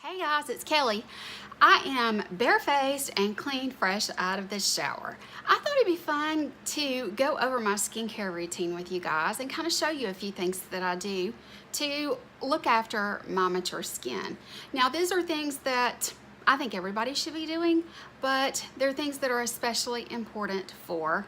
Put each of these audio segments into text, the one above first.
Hey guys, it's Kelly. I am barefaced and clean fresh out of the shower. I thought it'd be fun to go over my skincare routine with you guys and kind of show you a few things that I do to look after my mature skin. Now, these are things that I think everybody should be doing, but they're things that are especially important for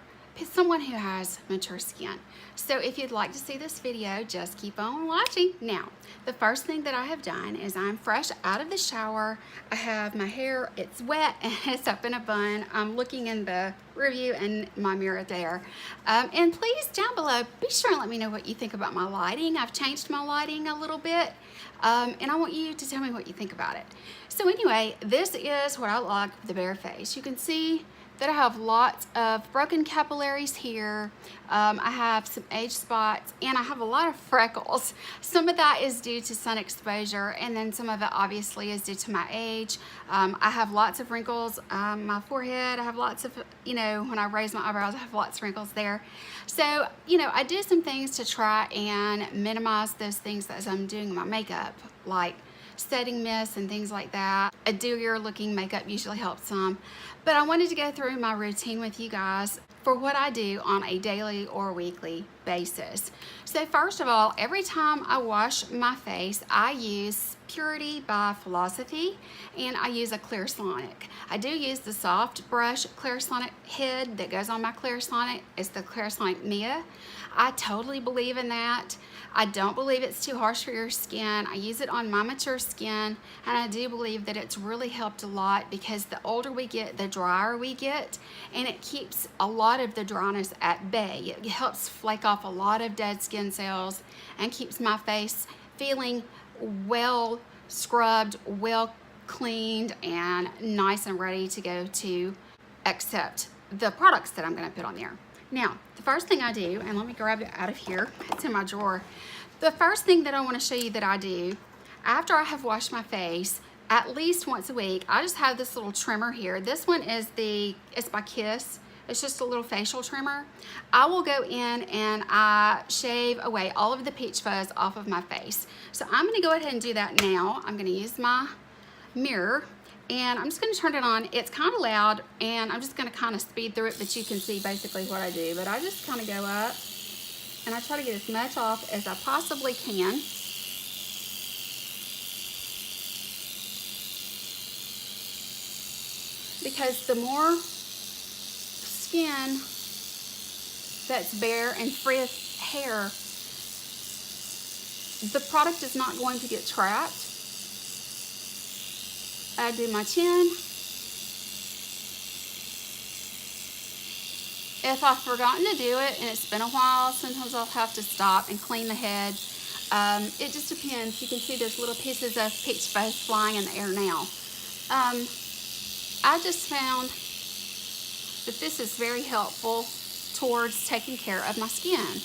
someone who has mature skin. So if you'd like to see this video, just keep on watching. Now, the first thing that I have done is I'm fresh out of the shower. I have my hair, it's wet and it's up in a bun. I'm looking in the review in my mirror there. And please, down below, be sure and let me know what you think about my lighting. I've changed my lighting a little bit, and I want you to tell me what you think about it. So anyway, this is what I like with the bare face. You can see that I have lots of broken capillaries here. I have some age spots and I have a lot of freckles. Some of that is due to sun exposure, and then some of it obviously is due to my age. I have lots of wrinkles. My forehead, I have lots of, when I raise my eyebrows, I have lots of wrinkles there. So, I do some things to try and minimize those things as I'm doing my makeup, like setting mist and things like that. A dewier looking makeup usually helps some. But I wanted to go through my routine with you guys for what I do on a daily or weekly basis. So first of all, every time I wash my face, I use Purity by Philosophy, and I use a Clarisonic. I do use the soft brush Clarisonic head that goes on my Clarisonic. It's the Clarisonic Mia. I totally believe in that. I don't believe it's too harsh for your skin. I use it on my mature skin, and I do believe that it's really helped a lot because the older we get, the drier we get, and it keeps a lot of the dryness at bay. It helps flake off a lot of dead skin cells and keeps my face feeling well scrubbed, well cleaned, and nice and ready to go to accept the products that I'm going to put on there. Now, the first thing I do, and let me grab it out of here, it's in my drawer. The first thing that I want to show you that I do after I have washed my face at least once a week, I just have this little trimmer here. This one is it's by Kiss. It's just a little facial trimmer. I will go in and I shave away all of the peach fuzz off of my face. So I'm going to go ahead and do that now. I'm going to use my mirror, and I'm just going to turn it on. It's kind of loud, and I'm just going to kind of speed through it, but you can see basically what I do. But I just kind of go up, and I try to get as much off as I possibly can. Because the more skin that's bare and free of hair, the product is not going to get trapped. I do my chin. If I've forgotten to do it and it's been a while, sometimes I'll have to stop and clean the head. It just depends. You can see there's little pieces of peach fuzz flying in the air now. I just found that this is very helpful towards taking care of my skin.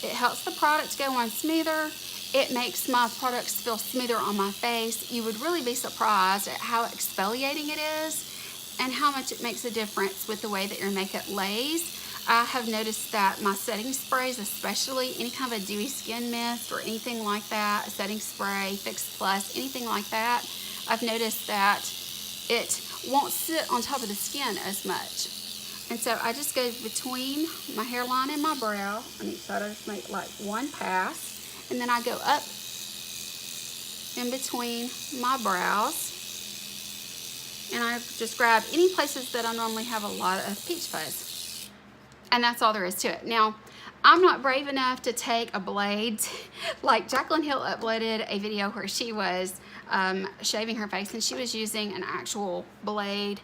It helps the product go on smoother. It makes my products feel smoother on my face. You would really be surprised at how exfoliating it is and how much it makes a difference with the way that your makeup lays. I have noticed that my setting sprays, especially any kind of a dewy skin mist or anything like that, a setting spray, Fix Plus, anything like that, I've noticed that it won't sit on top of the skin as much. And so I just go between my hairline and my brow on each side. I just make like one pass. And then I go up in between my brows, and I just grab any places that I normally have a lot of peach fuzz. And that's all there is to it. Now, I'm not brave enough to take a blade. Like Jaclyn Hill uploaded a video where she was shaving her face, and she was using an actual blade,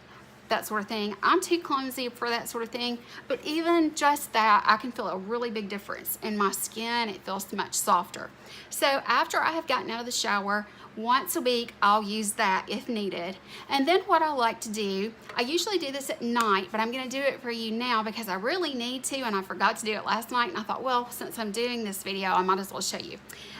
that sort of thing. I'm too clumsy for that sort of thing, but even just that, I can feel a really big difference in my skin. It feels much softer. So after I have gotten out of the shower, once a week, I'll use that if needed. And then what I like to do, I usually do this at night, but I'm gonna do it for you now because I really need to, and I forgot to do it last night, and I thought, well, since I'm doing this video, I might as well show you.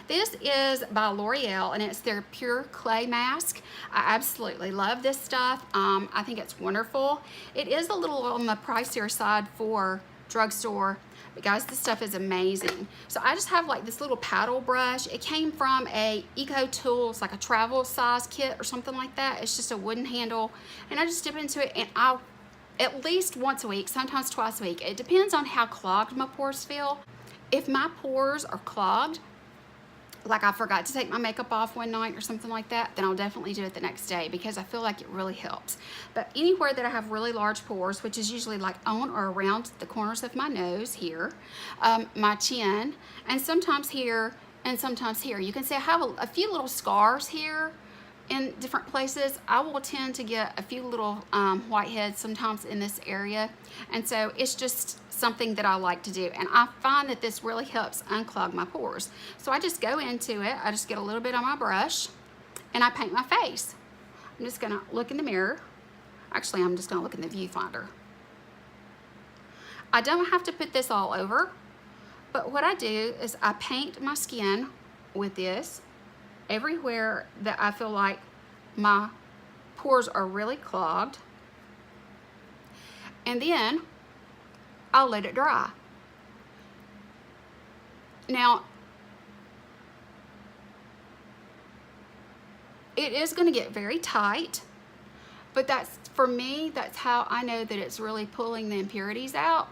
This is by L'Oreal, and it's their Pure Clay Mask. I absolutely love this stuff. I think it's wonderful. It is a little on the pricier side for drugstore, But guys, this stuff is amazing. So I just have like this little paddle brush. It came from a Eco Tools, like a travel size kit or something like that. It's just a wooden handle, and I just dip into it, and I'll at least once a week, sometimes twice a week. It depends on how clogged my pores feel. If my pores are clogged, like I forgot to take my makeup off one night or something like that, then I'll definitely do it the next day because I feel like it really helps. But anywhere that I have really large pores, which is usually like on or around the corners of my nose here, my chin, and sometimes here and sometimes here. You can see I have a few little scars here in different places. I will tend to get a few little whiteheads sometimes in this area, and so it's just something that I like to do, and I find that this really helps unclog my pores. So I just go into it, I just get a little bit on my brush, and I paint my face. I'm just gonna look in the mirror. Actually, I'm just gonna look in the viewfinder. I don't have to put this all over, but what I do is I paint my skin with this everywhere that I feel like my pores are really clogged, and then I'll let it dry. Now, it is going to get very tight, but that's, for me, that's how I know that it's really pulling the impurities out.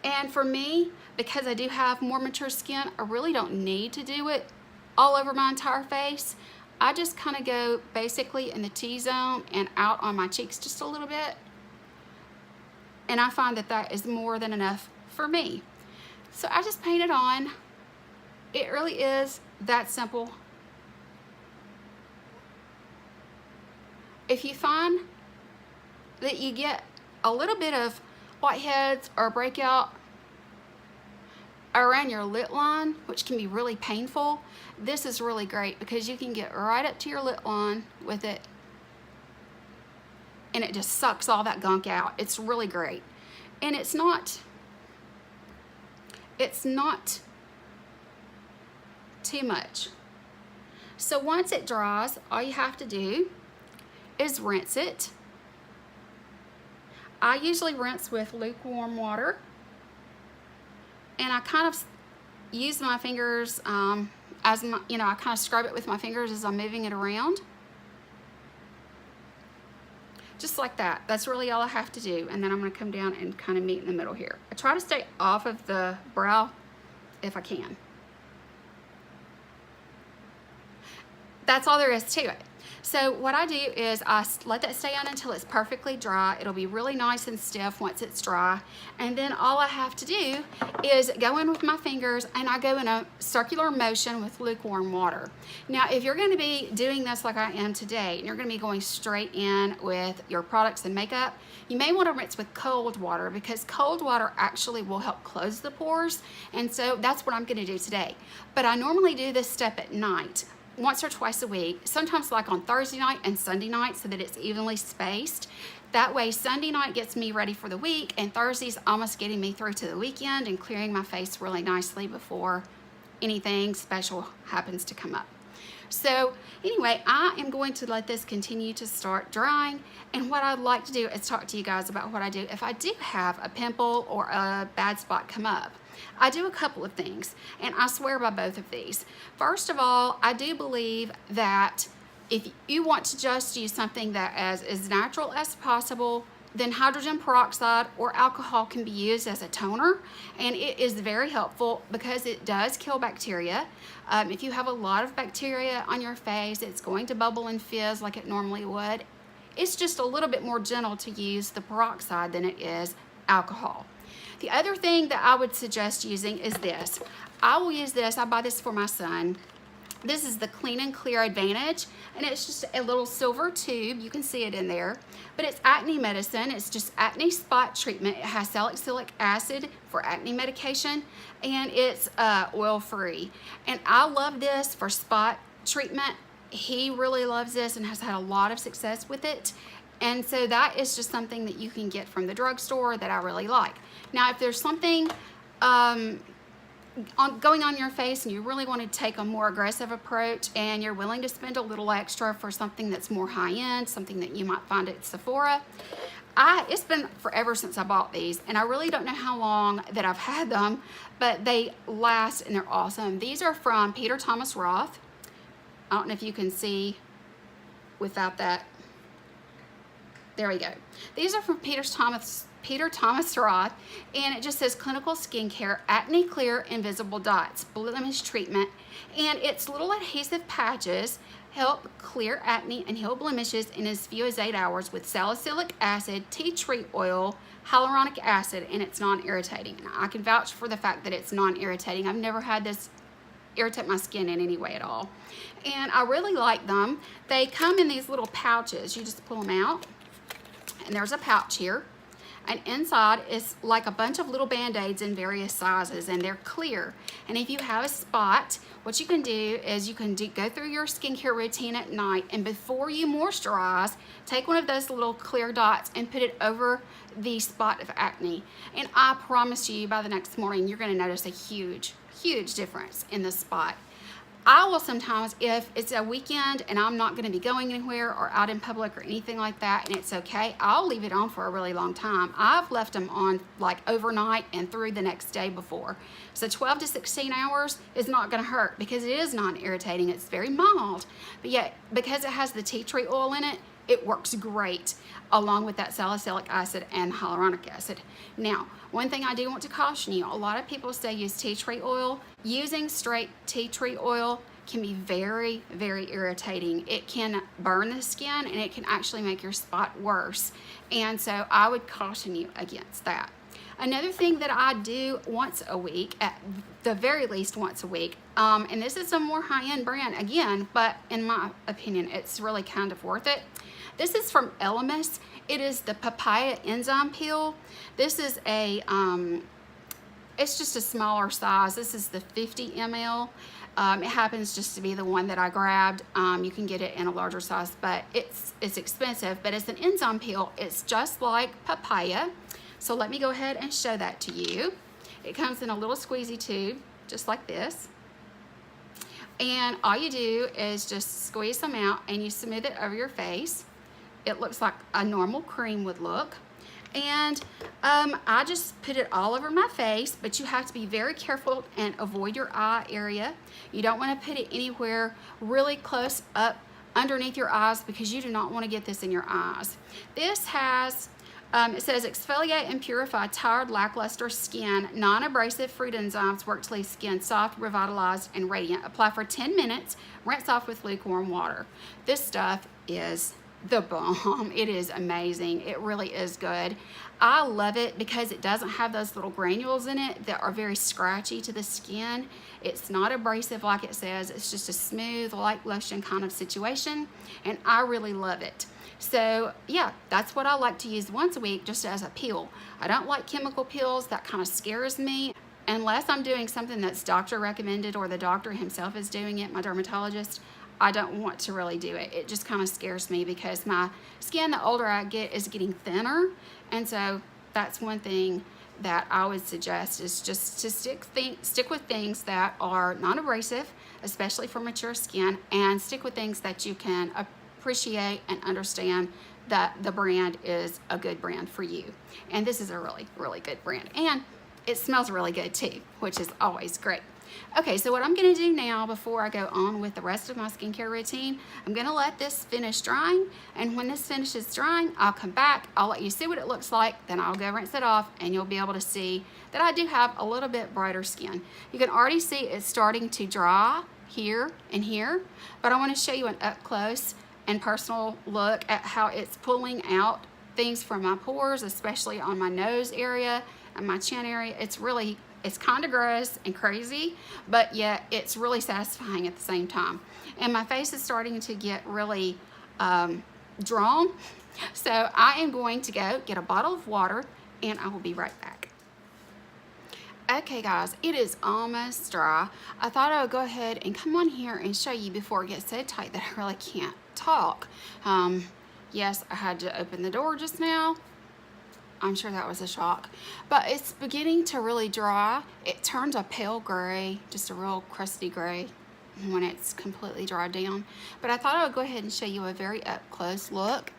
And for me, because I do have more mature skin, I really don't need to do it all over my entire face. I just kind of go basically in the T-zone and out on my cheeks just a little bit. And I find that that is more than enough for me. So I just paint it on. It really is that simple. If you find that you get a little bit of whiteheads or breakout around your lip line, which can be really painful, this is really great because you can get right up to your lip line with it, and it just sucks all that gunk out. It's really great. And it's not too much. So once it dries, all you have to do is rinse it. I usually rinse with lukewarm water, and I kind of use my fingers as my, I kind of scrub it with my fingers as I'm moving it around. Just like that. That's really all I have to do. And then I'm going to come down and kind of meet in the middle here. I try to stay off of the brow if I can. That's all there is to it. So what I do is I let that stay on until it's perfectly dry. It'll be really nice and stiff once it's dry. And then all I have to do is go in with my fingers, and I go in a circular motion with lukewarm water. Now, if you're going to be doing this like I am today, and you're going to be going straight in with your products and makeup, you may want to rinse with cold water, because cold water actually will help close the pores. And so that's what I'm going to do today. But I normally do this step at night, once or twice a week, sometimes like on Thursday night and Sunday night, so that it's evenly spaced. That way Sunday night gets me ready for the week, and Thursday's almost getting me through to the weekend and clearing my face really nicely before anything special happens to come up. So anyway, I am going to let this continue to start drying, and what I'd like to do is talk to you guys about what I do if I do have a pimple or a bad spot come up. I do a couple of things, and I swear by both of these. First of all, I do believe that if you want to just use something that is as natural as possible, then hydrogen peroxide or alcohol can be used as a toner, and it is very helpful because it does kill bacteria. If you have a lot of bacteria on your face, it's going to bubble and fizz like it normally would. It's just a little bit more gentle to use the peroxide than it is alcohol. The other thing that I would suggest using is this. I will use this. I buy this for my son. This is the Clean and Clear Advantage, and it's just a little silver tube. You can see it in there, but it's acne medicine. It's just acne spot treatment. It has salicylic acid for acne medication, and it's oil-free. And I love this for spot treatment. He really loves this and has had a lot of success with it. And so that is just something that you can get from the drugstore that I really like. Now, if there's something going on your face and you really want to take a more aggressive approach and you're willing to spend a little extra for something that's more high-end, something that you might find at Sephora, It's been forever since I bought these, and I really don't know how long that I've had them, but they last and they're awesome. These are from Peter Thomas Roth. I don't know if you can see without that. There we go. These are from Peter Thomas Roth, and it just says clinical skincare, acne clear invisible dots, blemish treatment, and it's little adhesive patches help clear acne and heal blemishes in as few as 8 hours with salicylic acid, tea tree oil, hyaluronic acid, and it's non-irritating. Now, I can vouch for the fact that it's non-irritating. I've never had this irritate my skin in any way at all, and I really like them. They come in these little pouches. You just pull them out, and there's a pouch here, and inside is like a bunch of little band-aids in various sizes, and they're clear. And if you have a spot, what you can do is you can go through your skincare routine at night, and before you moisturize, take one of those little clear dots and put it over the spot of acne, and I promise you by the next morning you're going to notice a huge difference in the spot. I will sometimes, if it's a weekend and I'm not going to be going anywhere or out in public or anything like that, and it's okay, I'll leave it on for a really long time. I've left them on like overnight and through the next day before. So 12 to 16 hours is not going to hurt because it is non-irritating. It's very mild, but yet because it has the tea tree oil in it, it works great along with that salicylic acid and hyaluronic acid. Now, one thing I do want to caution you, a lot of people say use tea tree oil. Using straight tea tree oil can be very irritating. It can burn the skin, and it can actually make your spot worse. And so I would caution you against that. Another thing that I do once a week, at the very least once a week, and this is a more high-end brand again, but in my opinion, it's really kind of worth it. This is from Elemis. It is the papaya enzyme peel. This is a, it's just a smaller size. This is the 50 ml. It happens just to be the one that I grabbed. You can get it in a larger size, but it's expensive, but it's an enzyme peel. It's just like papaya. So let me go ahead and show that to you. It comes in a little squeezy tube, just like this. And all you do is just squeeze them out and you smooth it over your face. It looks like a normal cream would look. And I just put it all over my face, but you have to be very careful and avoid your eye area. You don't want to put it anywhere really close up underneath your eyes because you do not want to get this in your eyes. This has, it says exfoliate and purify tired, lackluster skin. Non-abrasive fruit enzymes work to leave skin soft, revitalized, and radiant. Apply for 10 minutes, rinse off with lukewarm water. This stuff is the bomb. It is amazing. It really is good. I love it because it doesn't have those little granules in it that are very scratchy to the skin. It's not abrasive like it says. It's just a smooth, light lotion kind of situation, and I really love it. So yeah, that's what I like to use once a week, just as a peel. I don't like chemical peels. That kind of scares me. Unless I'm doing something that's doctor recommended or the doctor himself is doing it, my dermatologist, I don't want to really do it. It just kind of scares me because my skin, the older I get, is getting thinner. And so that's one thing that I would suggest is just to stick with things that are non-abrasive, especially for mature skin, and stick with things that you can appreciate and understand that the brand is a good brand for you. And this is a really good brand. And it smells really good too, which is always great. Okay, so what I'm going to do now before I go on with the rest of my skincare routine, I'm going to let this finish drying, and when this finishes drying, I'll come back, I'll let you see what it looks like, then I'll go rinse it off, and you'll be able to see that I do have a little bit brighter skin. You can already see it's starting to dry here and here, but I want to show you an up close and personal look at how it's pulling out things from my pores, especially on my nose area and my chin area. It's kind of gross and crazy, but yet it's really satisfying at the same time. And my face is starting to get really drawn. So I am going to go get a bottle of water, and I will be right back. Okay guys, it is almost dry. I thought I would go ahead and come on here and show you before it gets so tight that I really can't talk. Yes, I had to open the door just now. I'm sure that was a shock, but it's beginning to really dry. It turns a pale gray, just a real crusty gray when it's completely dried down. But I thought I would go ahead and show you a very up close look.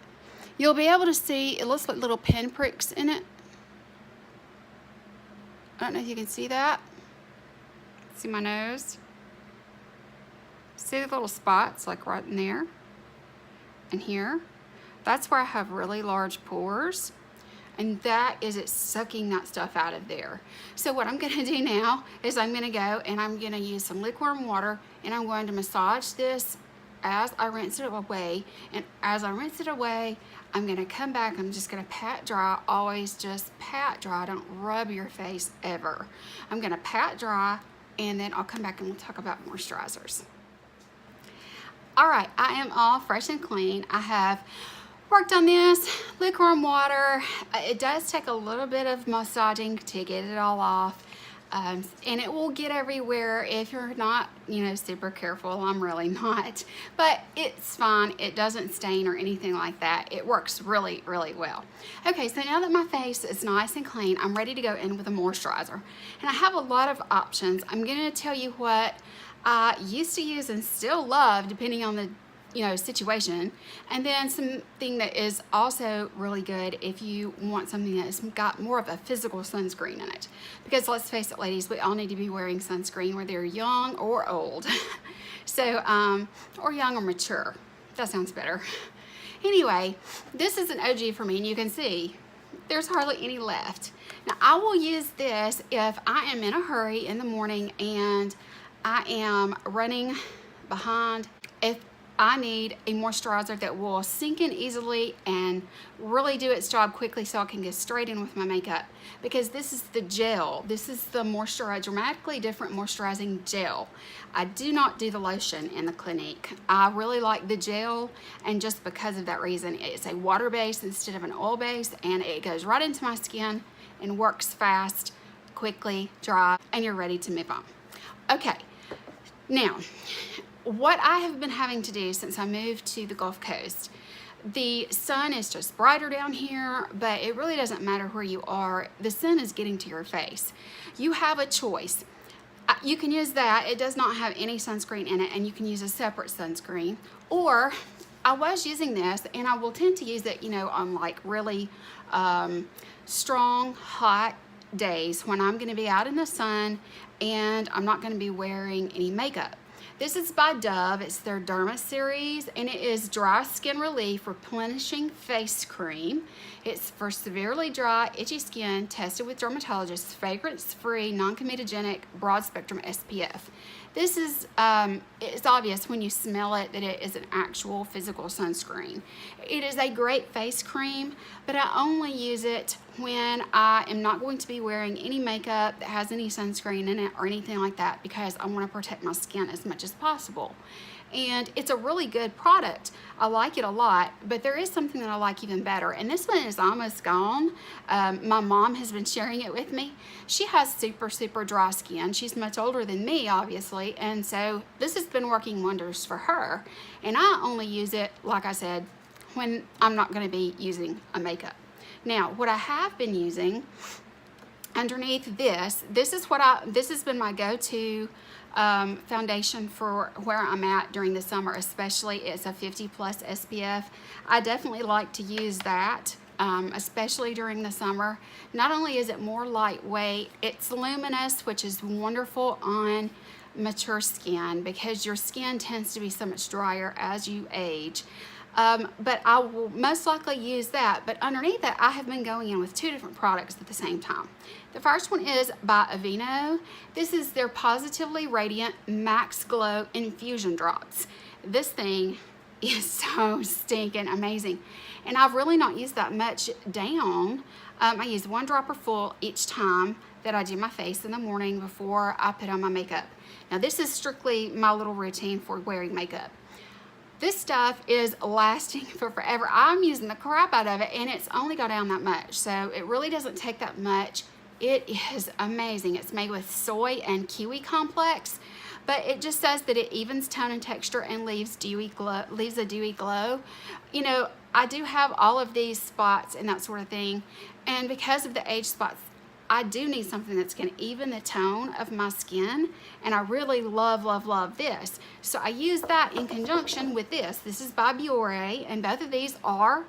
You'll be able to see, it looks like little pinpricks in it. I don't know if you can see that. See my nose? See the little spots like right in there and here? That's where I have really large pores, and that is it sucking that stuff out of there. So what I'm gonna do now is I'm gonna go and I'm gonna use some lukewarm water, and I'm going to massage this as I rinse it away. And as I rinse it away, I'm gonna come back, I'm just gonna pat dry. Always just pat dry, don't rub your face ever. I'm gonna pat dry, and then I'll come back and we'll talk about moisturizers. All right, I am all fresh and clean. I have worked on this lukewarm water. It does take a little bit of massaging to get it all off, and it will get everywhere if you're not, you know, super careful. I'm really not, but it's fine. It doesn't stain or anything like that. It works really, really well. Okay, so now that my face is nice and clean, I'm ready to go in with a moisturizer, and I have a lot of options. I'm gonna tell you what I used to use and still love, depending on the situation, and then something that is also really good if you want something that's got more of a physical sunscreen in it, because let's face it, ladies, we all need to be wearing sunscreen whether you're young or old. So or young or mature, that sounds better. Anyway, this is an OG for me, and you can see there's hardly any left. Now I will use this if I am in a hurry in the morning and I am running behind. If I need a moisturizer that will sink in easily and really do its job quickly so I can get straight in with my makeup, because this is the gel. This is the dramatically different moisturizing gel. I do not do the lotion in the Clinique. I really like the gel, and just because of that reason, it's a water base instead of an oil base, and it goes right into my skin and works fast, quickly, dry, and you're ready to move on. Okay, now, what I have been having to do since I moved to the Gulf Coast, the sun is just brighter down here, but it really doesn't matter where you are. The sun is getting to your face. You have a choice. You can use that. It does not have any sunscreen in it, and you can use a separate sunscreen. Or I was using this, and I will tend to use it, on like really strong, hot days when I'm going to be out in the sun and I'm not going to be wearing any makeup. This is by Dove. It's their Derma series, and it is Dry Skin Relief Replenishing Face Cream. It's for severely dry, itchy skin, tested with dermatologists, fragrance-free, non-comedogenic, broad-spectrum SPF. This is, it's obvious when you smell it that it is an actual physical sunscreen. It is a great face cream, but I only use it when I am not going to be wearing any makeup that has any sunscreen in it or anything like that, because I want to protect my skin as much as possible. And it's a really good product. I like it a lot, but there is something that I like even better, and this one is almost gone. My mom has been sharing it with me. She has super, super dry skin. She's much older than me, obviously, and so this has been working wonders for her. And I only use it, like I said, when I'm not going to be using a makeup. Now, what I have been using underneath this has been my go-to foundation for where I'm at during the summer, especially. It's a 50+ SPF. I definitely like to use that, especially during the summer. Not only is it more lightweight, it's luminous, which is wonderful on mature skin because your skin tends to be so much drier as you age. But I will most likely use that. But underneath that, I have been going in with two different products at the same time. The first one is by Aveeno. This is their Positively Radiant Max Glow Infusion Drops. This thing is so stinking amazing. And I've really not used that much down. I use 1 dropper full each time that I do my face in the morning before I put on my makeup. Now this is strictly my little routine for wearing makeup. This stuff is lasting for forever. I'm using the crap out of it, and it's only got down that much, so it really doesn't take that much. It is amazing. It's made with soy and kiwi complex, but it just says that it evens tone and texture and leaves a dewy glow. You know, I do have all of these spots and that sort of thing, and because of the age spots, I do need something that's going to even the tone of my skin, and I really love, love, love this. So I use that in conjunction with this. This is by Biore, and both of these are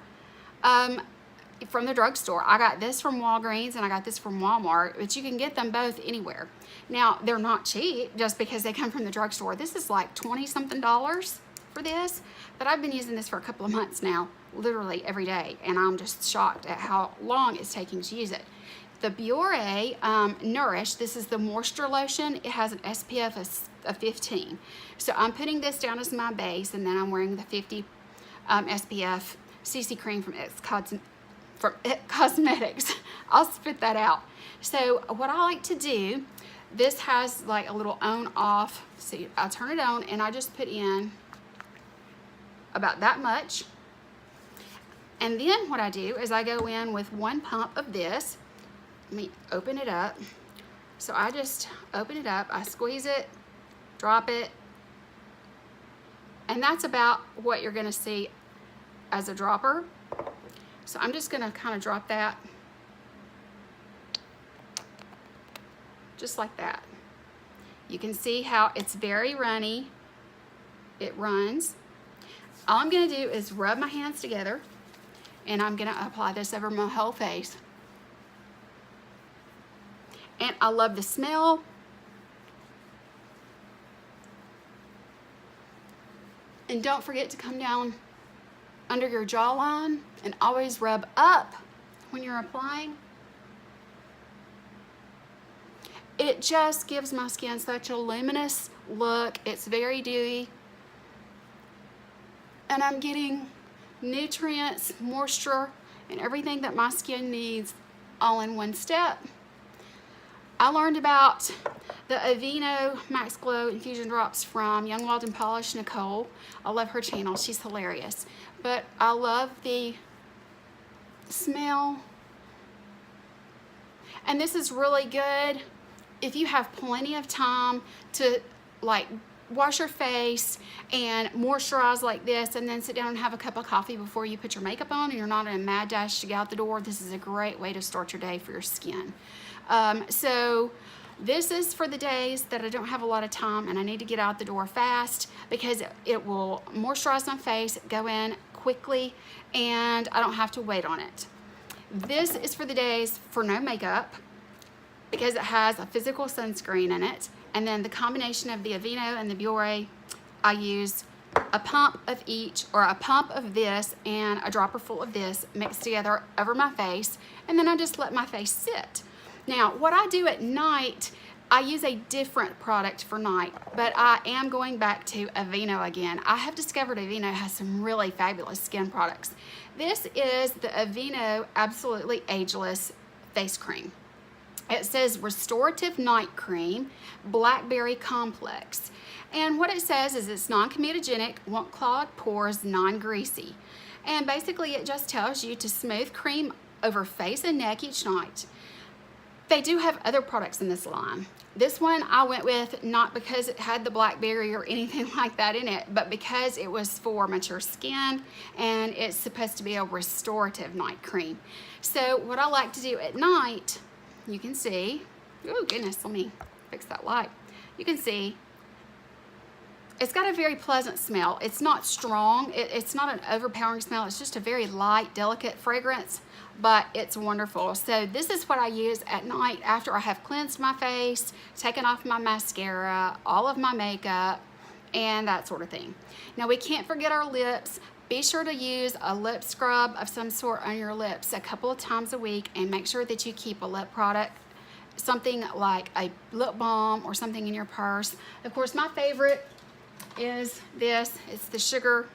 from the drugstore. I got this from Walgreens and I got this from Walmart, but you can get them both anywhere. Now, they're not cheap just because they come from the drugstore. This is like $20-something for this, but I've been using this for a couple of months now, literally every day, and I'm just shocked at how long it's taking to use it. The Pure Nourish, this is the moisture lotion. It has an SPF of 15. So I'm putting this down as my base, and then I'm wearing the 50 SPF CC cream from It Cosmetics. I'll spit that out. So what I like to do, this has like a little on off. See, I turn it on and I just put in about that much. And then what I do is I go in with 1 pump of this. Let me open it up. So I just open it up, I squeeze it, drop it, and that's about what you're gonna see as a dropper. So I'm just gonna kind of drop that just like that. You can see how it's very runny. It runs. All I'm gonna do is rub my hands together and I'm gonna apply this over my whole face. And I love the smell. And don't forget to come down under your jawline and always rub up when you're applying. It just gives my skin such a luminous look. It's very dewy. And I'm getting nutrients, moisture, and everything that my skin needs all in one step. I learned about the Aveeno Max Glow Infusion Drops from Young Wild and Polished Nicole. I love her channel, she's hilarious. But I love the smell. And this is really good if you have plenty of time to like wash your face and moisturize like this and then sit down and have a cup of coffee before you put your makeup on and you're not in a mad dash to get out the door. This is a great way to start your day for your skin. So this is for the days that I don't have a lot of time and I need to get out the door fast because it will moisturize my face, go in quickly, and I don't have to wait on it. This is for the days for no makeup because it has a physical sunscreen in it. And then the combination of the Aveeno and the Pure, I use a pump of each, or a pump of this and a dropper full of this mixed together over my face, and then I just let my face sit. Now, what I do at night, I use a different product for night, but I am going back to Aveeno again. I have discovered Aveeno has some really fabulous skin products. This is the Aveeno Absolutely Ageless Face Cream. It says Restorative Night Cream, Blackberry Complex. And what it says is it's non-comedogenic, won't clog pores, non-greasy. And basically it just tells you to smooth cream over face and neck each night. They do have other products in this line. This one I went with not because it had the blackberry or anything like that in it, but because it was for mature skin and it's supposed to be a restorative night cream. So what I like to do at night, you can see, oh goodness, let me fix that light. You can see it's got a very pleasant smell. It's not strong, it's not an overpowering smell, it's just a very light, delicate fragrance, but it's wonderful. So this is what I use at night after I have cleansed my face, taken off my mascara, all of my makeup, and that sort of thing. Now we can't forget our lips. Be sure to use a lip scrub of some sort on your lips a couple of times a week, and make sure that you keep a lip product, something like a lip balm or something in your purse. Of course, my favorite is this. It's the sugar,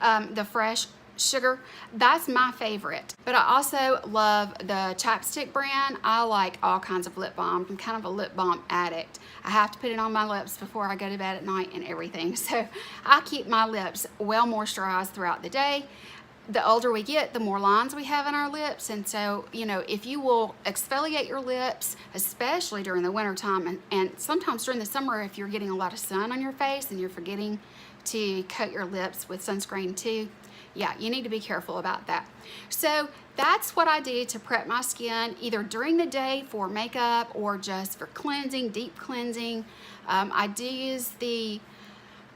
the fresh sugar. That's my favorite. But I also love the chapstick brand. I like all kinds of lip balm. I'm kind of a lip balm addict. I have to put it on my lips before I go to bed at night and everything. So I keep my lips well moisturized throughout the day. The older we get, the more lines we have in our lips. And so, you know, if you will exfoliate your lips, especially during the winter time, and sometimes during the summer if you're getting a lot of sun on your face and you're forgetting to coat your lips with sunscreen too, yeah, you need to be careful about that. So that's what I do to prep my skin, either during the day for makeup or just for cleansing, deep cleansing. I do use the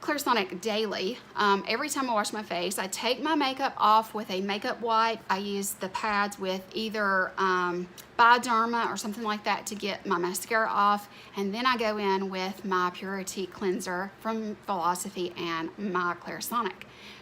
Kelli'sKorner daily. Every time I wash my face, I take my makeup off with a makeup wipe. I use the pads with either Bioderma or something like that to get my mascara off, and then I go in with my Purity cleanser from Philosophy and my Kelli'sKorner.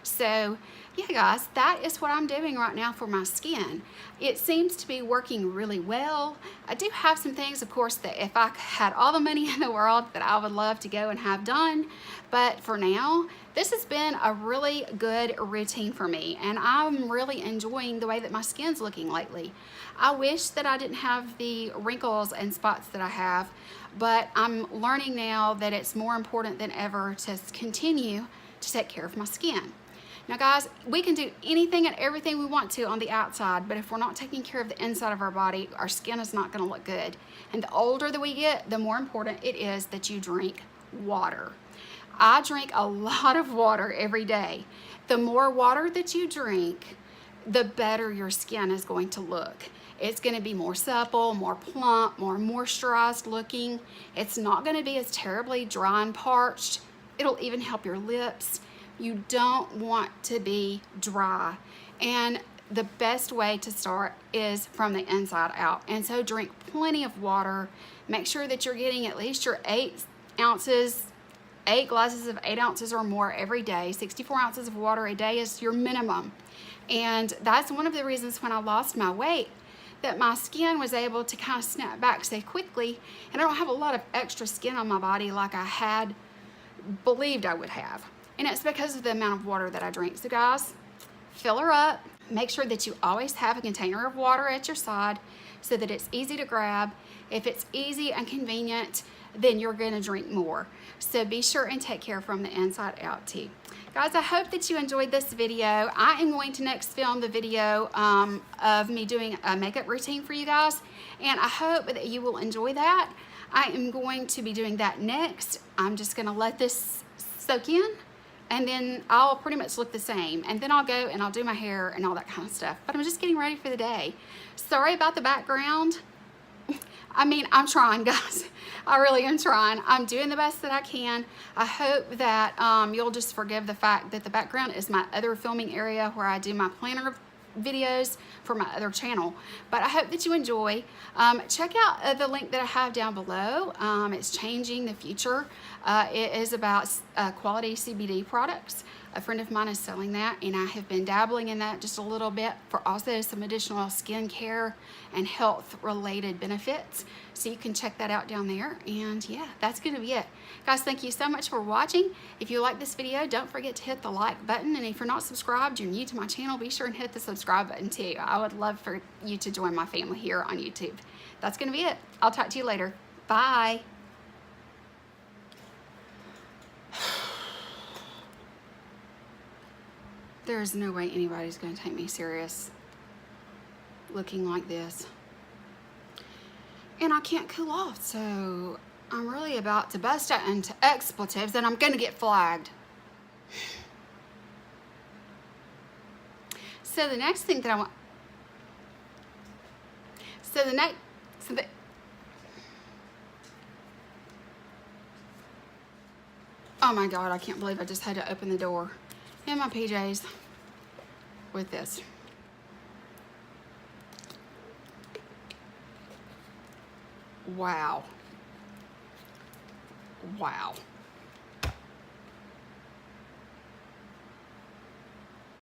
So yeah, guys, that is what I'm doing right now for my skin. It seems to be working really well. I do have some things, of course, that if I had all the money in the world that I would love to go and have done, but for now, this has been a really good routine for me, and I'm really enjoying the way that my skin's looking lately. I wish that I didn't have the wrinkles and spots that I have, but I'm learning now that it's more important than ever to continue to take care of my skin. Now guys, we can do anything and everything we want to on the outside, but if we're not taking care of the inside of our body, our skin is not going to look good. And the older that we get, the more important it is that you drink water. I drink a lot of water every day. The more water that you drink, the better your skin is going to look. It's going to be more supple, more plump, more moisturized looking. It's not going to be as terribly dry and parched. It'll even help your lips. You don't want to be dry, and the best way to start is from the inside out. And so drink plenty of water. Make sure that you're getting at least your 8 glasses of 8 ounces or more every day. 64 ounces of water a day is your minimum. And that's one of the reasons when I lost my weight that my skin was able to kind of snap back so quickly, and I don't have a lot of extra skin on my body like I had believed I would have. And it's because of the amount of water that I drink. So guys, fill her up. Make sure that you always have a container of water at your side so that it's easy to grab. If it's easy and convenient, then you're gonna drink more. So be sure and take care from the inside out too. Guys, I hope that you enjoyed this video. I am going to next film the video of me doing a makeup routine for you guys, and I hope that you will enjoy that. I am going to be doing that next. I'm just gonna let this soak in, and then I'll pretty much look the same, and then I'll go and I'll do my hair and all that kind of stuff. But I'm just getting ready for the day. Sorry about the background. I mean, I'm trying, guys. I really am trying. I'm doing the best that I can. I hope that you'll just forgive the fact that the background is my other filming area where I do my planner videos for my other channel. But I hope that you enjoy. Check out the link that I have down below. It's changing the future. It is about quality CBD products. A friend of mine is selling that, and I have been dabbling in that just a little bit for also some additional skincare and health related benefits. So you can check that out down there. And yeah, that's gonna be it. Guys, thank you so much for watching. If you like this video, don't forget to hit the like button. And if you're not subscribed, you're new to my channel, be sure and hit the subscribe button too. I would love for you to join my family here on YouTube. That's gonna be it. I'll talk to you later. Bye. There's no way anybody's going to take me serious looking like this. And I can't cool off, so I'm really about to bust out into expletives, and I'm going to get flagged. So the next thing that I want... Oh my God, I can't believe I just had to open the door in my PJs with this. Wow. Wow.